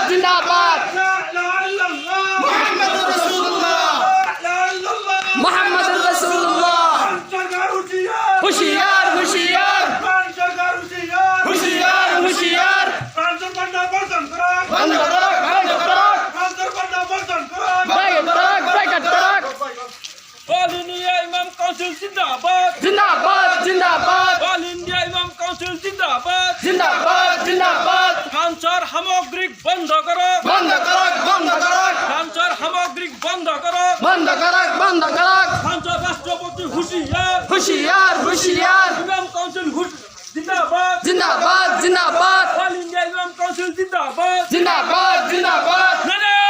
जिंदाबाद मोहम्मद रसूलुल्लाह होशियार होशियार होशियार होशियार बंद करो All India Imam Council Zindabad. जिंदाबाद जिंदाबाद All India Imam Council Zindabad. जिंदाबाद जिंदाबाद খানসার সামগ্রিক বন্ধ করো बंद करो খানসার সামগ্রিক বন্ধ করো बंद करो খানসার রাষ্ট্রপতি হুঁশিয়ার होशियार होशियार ইমাম কাউন্সিল জিন্দাবাদ जिंदाबाद जिंदाबाद অল ইন্ডিয়া ইমাম কাউন্সিল জিন্দাবাদ जिंदाबाद जिंदाबाद নারায়ে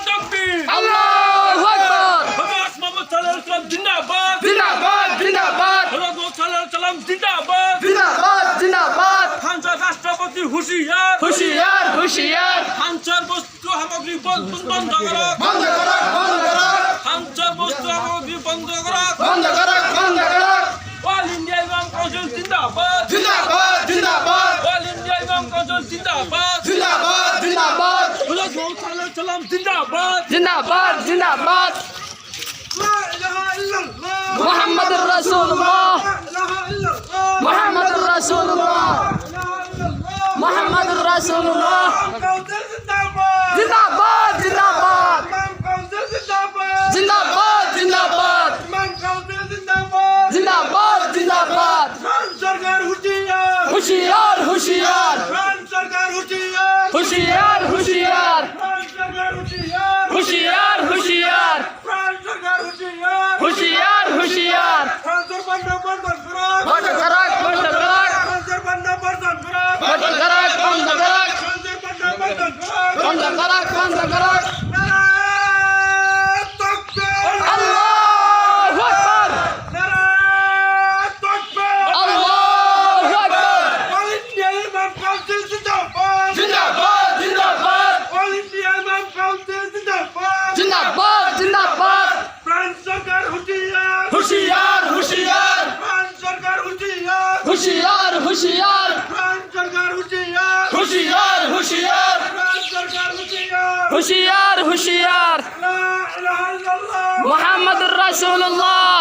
তাকবীর अल्लाहु अकबर হযরত মুহাম্মদ সাল্লাল্লাহু আলাইহি ওয়াসাল্লাম জিন্দাবাদ जिंदाबाद जिंदाबाद হযরত মুহাম্মদ সাল্লাল্লাহু আলাইহি ওয়াসাল্লাম জিন্দাবাদ जिंदाबाद जिंदाबाद খানসার রাষ্ট্রপতি হুঁশিয়ার होशियार होशियार খানসার বস্তু সামগ্রী বন্ধ করো बंद करो খানসার বস্তু সামগ্রী বন্ধ করো बंद करो অল ইন্ডিয়া ইমাম কাউন্সিল জিন্দাবাদ जिंदाबाद जिंदाबाद অল ইন্ডিয়া ইমাম কাউন্সিল জিন্দাবাদ जिंदाबाद जिंदाबाद হযরত মুহাম্মদ সাল্লাল্লাহু আলাইহি ওয়াসাল্লাম জিন্দাবাদ जिंदाबाद जिंदाबाद লা ইলাহা ইল্লাল্লাহ मोहम्मद रसूलुल्लाह मोहम्मद रसूलुल्लाह मोहम्मद रसूलुल्लाह जिंदाबाद जिंदाबाद जिंदाबाद जिंदाबाद जिंदाबाद जिंदाबाद होशियार होशियार होशियार होशियार होशियार होशियार होशियार होशियार बंद करो बंद करो अल्लाहु अकबर अल्लाहु अकबर जिंदाबाद जिंदाबाद जिंदाबाद जिंदाबाद होशियार होशियार होशियार होशियार होशियार होशियार होशियार होशियार मोहम्मद रसूलुल्लाह